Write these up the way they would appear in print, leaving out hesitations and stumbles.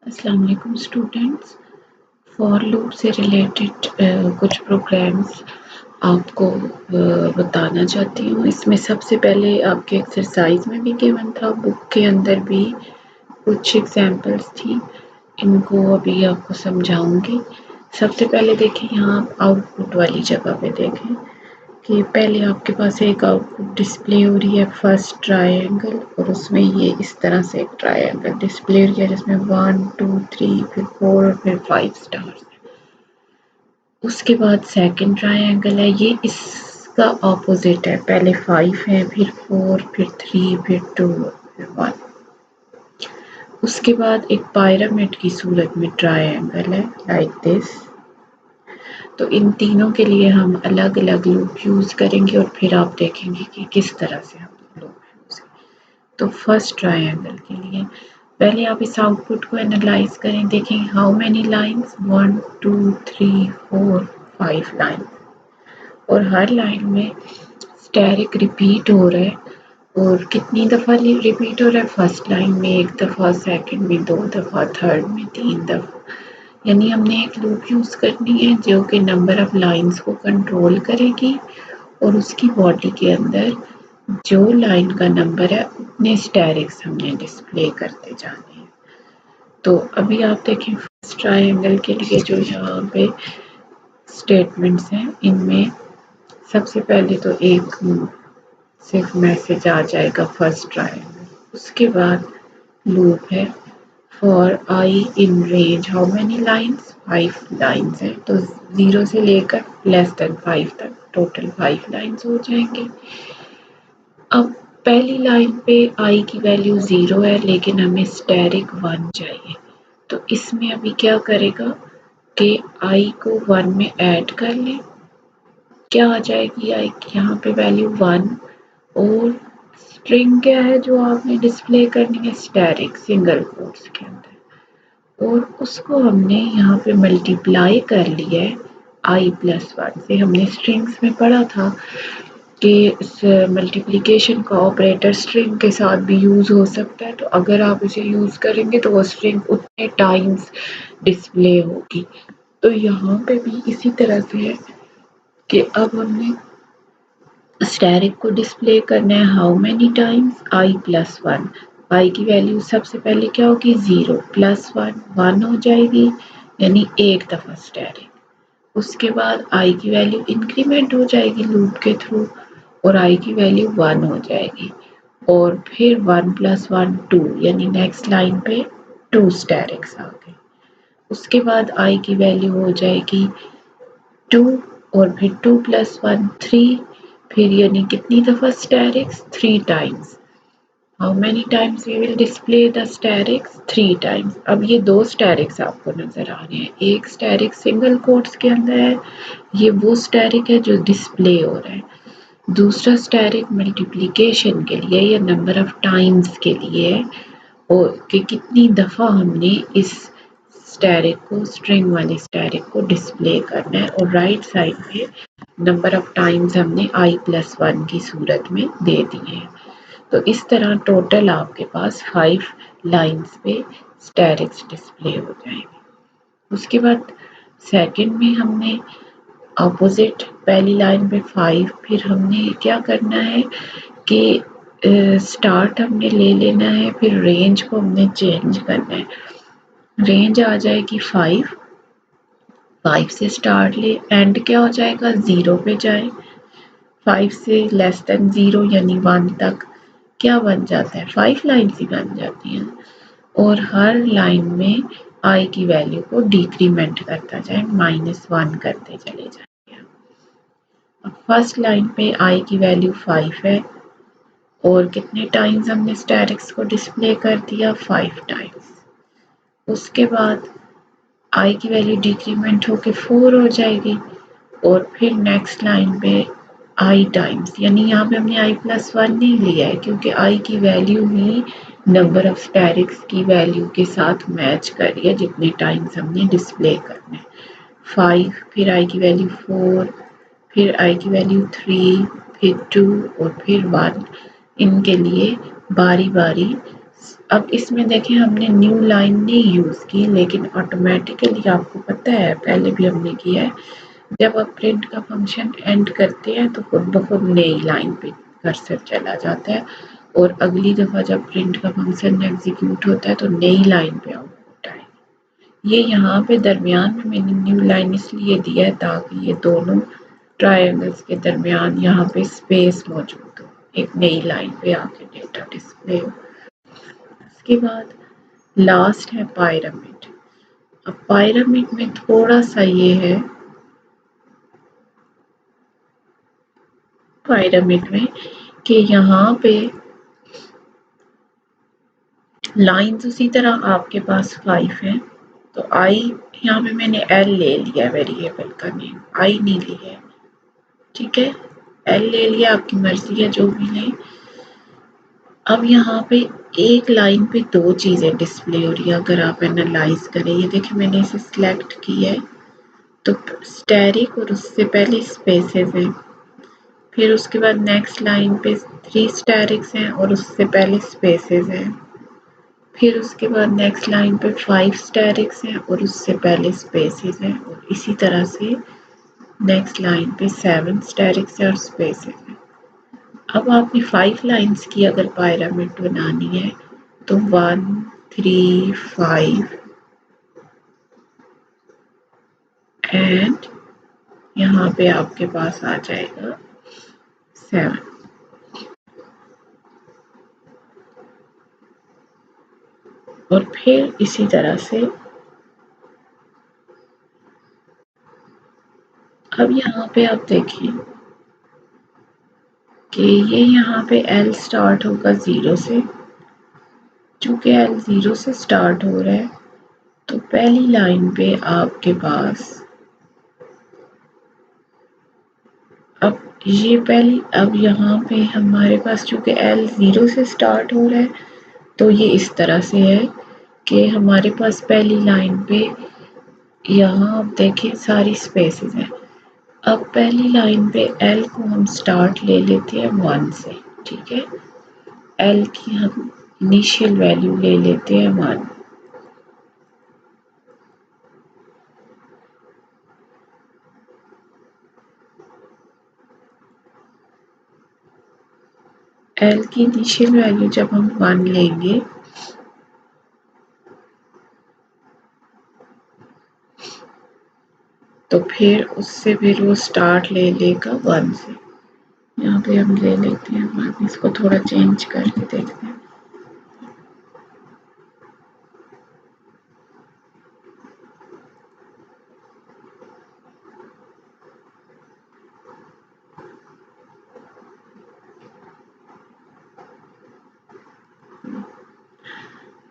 अस्सलाम वालेकुम students. For loop से रिलेटेड कुछ प्रोग्राम्स आपको बताना चाहती हूँ। इसमें सबसे पहले आपके एक्सरसाइज में भी गिवन था, बुक के अंदर भी कुछ एग्जांपल्स थी, इनको अभी आपको समझाऊंगी। सबसे पहले देखें, यहाँ आप आउटपुट वाली जगह पे देखें कि पहले आपके पास एक आउटपुट डिस्प्ले हो रही है फर्स्ट ट्रायंगल, और उसमें ये इस तरह से एक ट्रायंगल डिस्प्ले हो रही है जिसमें 1 2 3 फिर 4 और फिर 5 स्टार्स। उसके बाद सेकंड ट्रायंगल है, ये इसका ऑपोजिट है, पहले 5 है फिर 4 फिर 3 फिर 2 फिर 1। उसके बाद एक पिरामिड की सूरत में ट्रायंगल है लाइक दिस। तो इन तीनों के लिए हम अलग अलग लूप यूज़ करेंगे और फिर आप देखेंगे कि किस तरह से हम लूप यूज़ करें। तो फर्स्ट ट्रायंगल के लिए पहले आप इस आउटपुट को एनालाइज करें, देखें हाउ मेनी लाइंस, 1 2 3 4 5 लाइन, और हर लाइन में स्टेरिक रिपीट हो रहा है। और कितनी दफ़ा रिपीट हो रहा है, फर्स्ट लाइन में 1 दफ़ा, सेकंड में 2 दफ़ा, थर्ड में 3 दफ़ा। यानी हमने एक लूप यूज़ करनी है जो कि नंबर ऑफ लाइंस को कंट्रोल करेगी और उसकी बॉडी के अंदर जो लाइन का नंबर है उतने स्टेरिक्स हमने डिस्प्ले करते जाने हैं। तो अभी आप देखें फर्स्ट ट्रायंगल के लिए जो यहाँ पे स्टेटमेंट्स हैं, इनमें सबसे पहले तो एक सिर्फ मैसेज आ जाएगा फर्स्ट ट्रायंगल। उसके बाद लूप है for I in range how many lines, 5 lines है, तो 0 से लेकर लेस देन 5 तक टोटल 5 लाइंस हो जाएंगे। अब पहली लाइन पे आई की वैल्यू 0 है लेकिन हमें स्टेरिक 1 चाहिए, तो इसमें अभी क्या करेगा कि आई को 1 में ऐड कर लें। क्या आ जाएगी आई की यहाँ पे वैल्यू 1, और स्ट्रिंग क्या है जो आपने डिस्प्ले करनी है, स्टेरिक सिंगल कोट्स के अंदर, और उसको हमने यहाँ पे मल्टीप्लाई कर लिया है i+1 से। हमने स्ट्रिंग्स में पढ़ा था कि इस मल्टीप्लिकेशन का ऑपरेटर स्ट्रिंग के साथ भी यूज़ हो सकता है, तो अगर आप इसे यूज़ करेंगे तो वो स्ट्रिंग उतने टाइम्स डिस्प्ले होगी। तो यहाँ पे भी इसी तरह से है कि अब हमने स्टेरिक को डिस्प्ले करना है हाउ मेनी टाइम्स, i+1। आई की वैल्यू सबसे पहले क्या होगी, 0 +1 1 हो जाएगी, यानी एक दफ़ा स्टेरिक। उसके बाद आई की वैल्यू इंक्रीमेंट हो जाएगी लूप के थ्रू और आई की वैल्यू 1 हो जाएगी, और फिर 1 + 1 2, यानी नेक्स्ट लाइन पे 2 स्टेरिक्स आ गए। उसके बाद आई की वैल्यू हो जाएगी 2, और फिर 2 + 1 3, फिर यानी कितनी दफ़ा asterisks, 3 times. How many times we will display the asterisks, 3 times. अब ये 2 स्टेरिक्स आपको नज़र आ रहे हैं, एक स्टेरिक सिंगल कोट्स के अंदर है, ये वो स्टेरिक है जो डिस्प्ले हो रहा है। दूसरा स्टेरिक मल्टीप्लिकेशन के लिए या नंबर ऑफ टाइम्स के लिए है, और कि कितनी दफ़ा हमने इस स्टेरिक को, स्ट्रिंग वाले स्टेरिक को डिस्प्ले करना है, और राइट साइड पे नंबर ऑफ टाइम्स हमने i+1 की सूरत में दे दिए हैं। तो इस तरह टोटल आपके पास 5 लाइंस पे स्टेरिक्स डिस्प्ले हो जाएंगे। उसके बाद सेकंड में हमने अपोजिट, पहली लाइन पे 5, फिर हमने क्या करना है कि स्टार्ट हमने ले लेना है, फिर रेंज को हमने चेंज करना है। रेंज आ जाएगी 5 से स्टार्ट ले, एंड क्या हो जाएगा 0 पे जाए, 5 से लेस देन 0 यानी 1 तक क्या बन जाता है, 5 लाइन्स ही बन जाती हैं, और हर लाइन में आई की वैल्यू को डिक्रीमेंट करता जाए, -1 करते चले जाए। अब फर्स्ट लाइन पे आई की वैल्यू 5 है, और कितने टाइम्स हमने स्टेरिक्स को डिस्प्ले कर दिया, 5 टाइम्स। उसके बाद आई की वैल्यू डिक्रीमेंट होके 4 हो जाएगी, और फिर नेक्स्ट लाइन पे आई टाइम्स, यानी यहाँ पे हमने i+1 नहीं लिया है क्योंकि आई की वैल्यू ही नंबर ऑफ स्टेरिक्स की वैल्यू के साथ मैच कर रही है जितने टाइम्स हमने डिस्प्ले करने। 5, फिर आई की वैल्यू 4, फिर आई की वैल्यू 3, फिर 2 और फिर 1। इनके लिए बारी बारी अब इसमें देखें हमने न्यू लाइन नहीं यूज़ की, लेकिन ऑटोमेटिकली आपको पता है पहले भी हमने किया है, जब आप प्रिंट का फंक्शन एंड करते हैं तो खुद ब खुद नई लाइन पे कर्सर चला जाता है और अगली दफ़ा जब प्रिंट का फंक्शन एग्जीक्यूट होता है तो नई लाइन पे आउटपुट आएगी। ये यहाँ पे दरमियान में मैंने न्यू लाइन इसलिए दिया है ताकि ये दोनों ट्रायंगल्स के दरमियान यहाँ पे स्पेस मौजूद हो, एक नई लाइन पे आके डेटा डिस्प्ले हो। उसके बाद लास्ट है पायरामिड। अब पायरामिड में थोड़ा सा ये है पायरामिड में कि यहाँ पे लाइंस उसी तरह आपके पास 5 हैं, तो आई यहाँ पे मैंने एल ले लिया वेरिएबल का नेम, आई नहीं लिया है, ठीक है, एल ले लिया, आपकी मर्जी है जो भी लें। अब यहाँ पे एक लाइन पे दो चीज़ें डिस्प्ले हो रही है अगर आप एनालाइज करें, ये देखिए मैंने इसे सिलेक्ट किया है तो स्टैरिक और उससे पहले स्पेसेस हैं, फिर उसके बाद नेक्स्ट लाइन पे 3 स्टैरिक्स हैं और उससे पहले स्पेसेस हैं, फिर उसके बाद नेक्स्ट लाइन पे 5 स्टैरिक्स हैं और उससे पहले स्पेसेस हैं, और इसी तरह से नेक्स्ट लाइन पे 7 स्टैरिक्स हैं और स्पेसेस हैं। अब आपने 5 लाइंस की अगर पायरामिड बनानी है तो 1 3 5 एंड यहाँ पे आपके पास आ जाएगा 7। और फिर इसी तरह से अब यहाँ पे आप देखिए कि ये यहाँ पे L स्टार्ट होगा 0 से, चूँकि L 0 से स्टार्ट हो रहा है तो पहली लाइन पे आपके पास अब ये पहली, अब यहाँ पे हमारे पास चूँकि L 0 से स्टार्ट हो रहा है तो ये इस तरह से है कि हमारे पास पहली लाइन पे यहाँ आप देखें सारी स्पेसेस हैं। अब पहली लाइन पे L को हम स्टार्ट ले लेते हैं 1 से, ठीक है, L की हम इनिशियल वैल्यू ले लेते हैं 1। L की इनिशियल वैल्यू जब हम 1 लेंगे तो फिर उससे फिर वो स्टार्ट ले लेगा 1 से। यहाँ पे हम ले लेते हैं 1, इसको थोड़ा चेंज करके देखते हैं।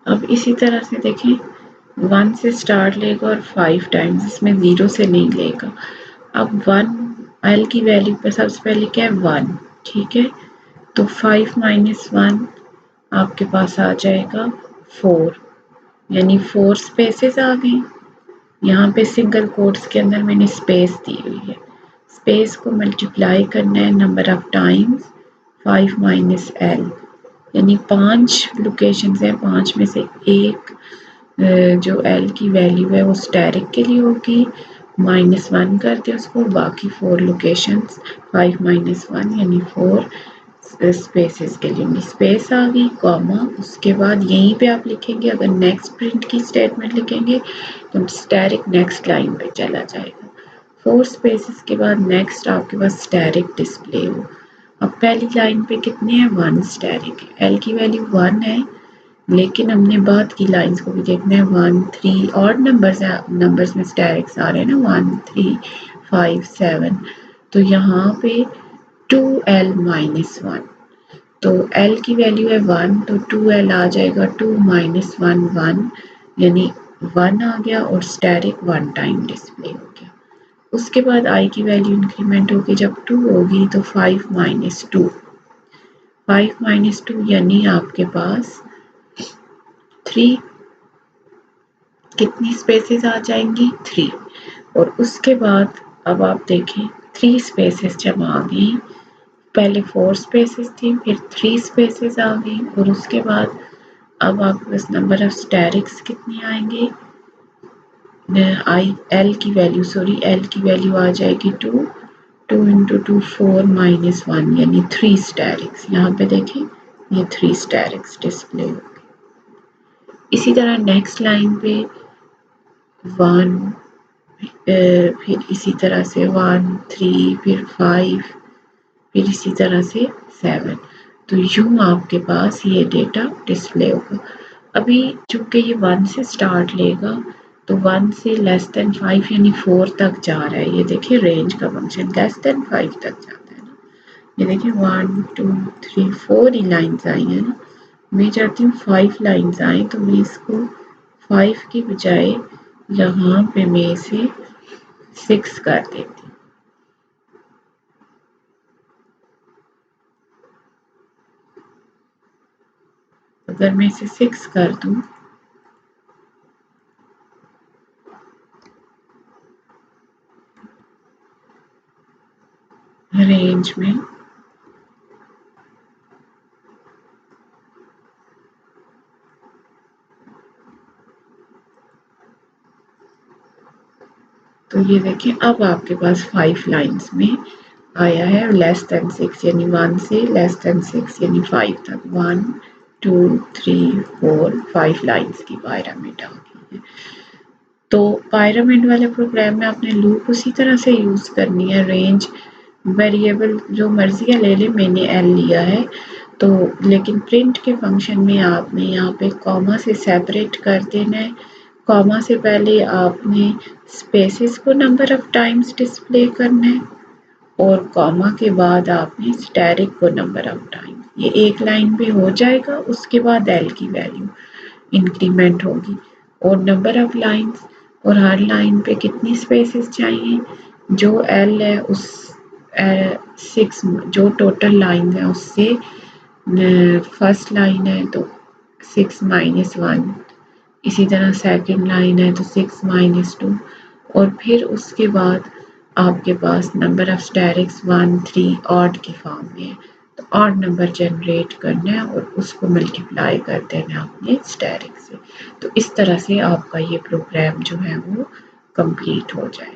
अब इसी तरह से देखें 1 से स्टार्ट लेगा और 5 टाइम्स, इसमें 0 से नहीं लेगा। अब 1 L की वैल्यू पर सबसे पहले क्या है 1, ठीक है, तो 5 माइनस 1 आपके पास आ जाएगा 4, यानी 4 स्पेसेस आ गई। यहाँ पे सिंगल कोट्स के अंदर मैंने स्पेस दी हुई है, स्पेस को मल्टीप्लाई करना है number of times 5 minus L, यानी 5 लोकेशंस हैं, 5 में से एक जो L की वैल्यू है वो स्टैरिक के लिए होगी, -1 कर दे उसको, बाकी 4 लोकेशंस 5 माइनस 1 यानी 4 स्पेसेस के लिए स्पेस आ गई, कॉमा, उसके बाद यहीं पे आप लिखेंगे, अगर नेक्स्ट प्रिंट की स्टेटमेंट लिखेंगे तो स्टैरिक नेक्स्ट लाइन पे चला जाएगा। 4 स्पेसेस के बाद नेक्स्ट आपके पास स्टैरिक डिस्प्ले हो। अब पहली लाइन पे कितने हैं 1 स्टैरिक, L की वैल्यू 1 है, लेकिन हमने बाद की लाइंस को भी देखना है 1 3 और नंबर्स में स्टैरिक्स आ रहे हैं ना 1 3 5 7, तो यहाँ पे 2L माइनस 1, तो L की वैल्यू है 1 तो 2L आ जाएगा, 2 माइनस 1 1, यानी 1 आ गया और स्टैरिक 1 टाइम डिस्प्ले हो गया। उसके बाद I की वैल्यू इंक्रीमेंट होगी, जब 2 होगी तो 5 माइनस 2, 5 माइनस 2 यानी आपके पास 3, कितनी स्पेसेस आ जाएंगी 3, और उसके बाद अब आप देखें 3 स्पेसेस जब आ गई, पहले 4 स्पेसेस थी फिर 3 स्पेसेस आ गई और उसके बाद अब आपके पास नंबर ऑफ स्टेरिक्स कितने आएंगे, एल की वैल्यू आ जाएगी 2, 2 इंटू 2 4 माइनस 1 यानी 3 स्टेरिक्स। यहाँ पे देखें ये 3 स्टेरिक्स डिस्प्ले होंगे। इसी तरह नेक्स्ट लाइन पे 1, फिर इसी तरह से 1 3 फिर 5 फिर इसी तरह से 7। तो यूं आपके पास ये डेटा डिस्प्ले होगा। अभी चूंकि ये 1 से स्टार्ट लेगा तो 1 से लेस देन 5 यानी 4 तक जा रहा है। ये देखिए रेंज का फंक्शन लेस देन 5 तक जाता है ना। ये देखिए 1 2 3 4 ही लाइन्स आई है ना। मैं चाहती हूँ 5 लाइन्स आए तो मैं इसको 5 की बजाय यहाँ पे मैं इसे 6 कर देती हूँ। अगर मैं इसे 6 कर दूं रेंज में, तो ये देखिए अब आपके पास 5 लाइन्स में आया है लेस देन 6 यानी 1 से लेस देन 6 यानी 5 तक 1 2 3 4 5 लाइन्स की पायरामिड आ गई है। तो पायरामिड वाले प्रोग्राम में आपने लूप उसी तरह से यूज़ करनी है। रेंज वेरिएबल जो मर्जी है ले ले, मैंने एल लिया है तो, लेकिन प्रिंट के फंक्शन में आपने यहाँ पे कॉमा से सेपरेट कर देना है। कॉमा से पहले आपने स्पेसेस को नंबर ऑफ टाइम्स डिस्प्ले करना है और कॉमा के बाद आपने स्टैरिक को नंबर ऑफ टाइम्स। ये एक लाइन पे हो जाएगा, उसके बाद एल की वैल्यू इंक्रीमेंट होगी और नंबर ऑफ लाइन्स और हर लाइन पे कितनी स्पेसेस चाहिए। जो एल है उस 6 जो टोटल लाइन है उससे फर्स्ट लाइन है तो 6 माइनस 1, इसी तरह सेकंड लाइन है तो 6 माइनस 2 और फिर उसके बाद आपके पास नंबर ऑफ स्टेरिक्स 1 3 ऑड की फॉर्म में है तो ऑड नंबर जनरेट करना है और उसको मल्टीप्लाई कर देना अपने स्टेरिक से। तो इस तरह से आपका ये प्रोग्राम जो है वो कंप्लीट हो जाए।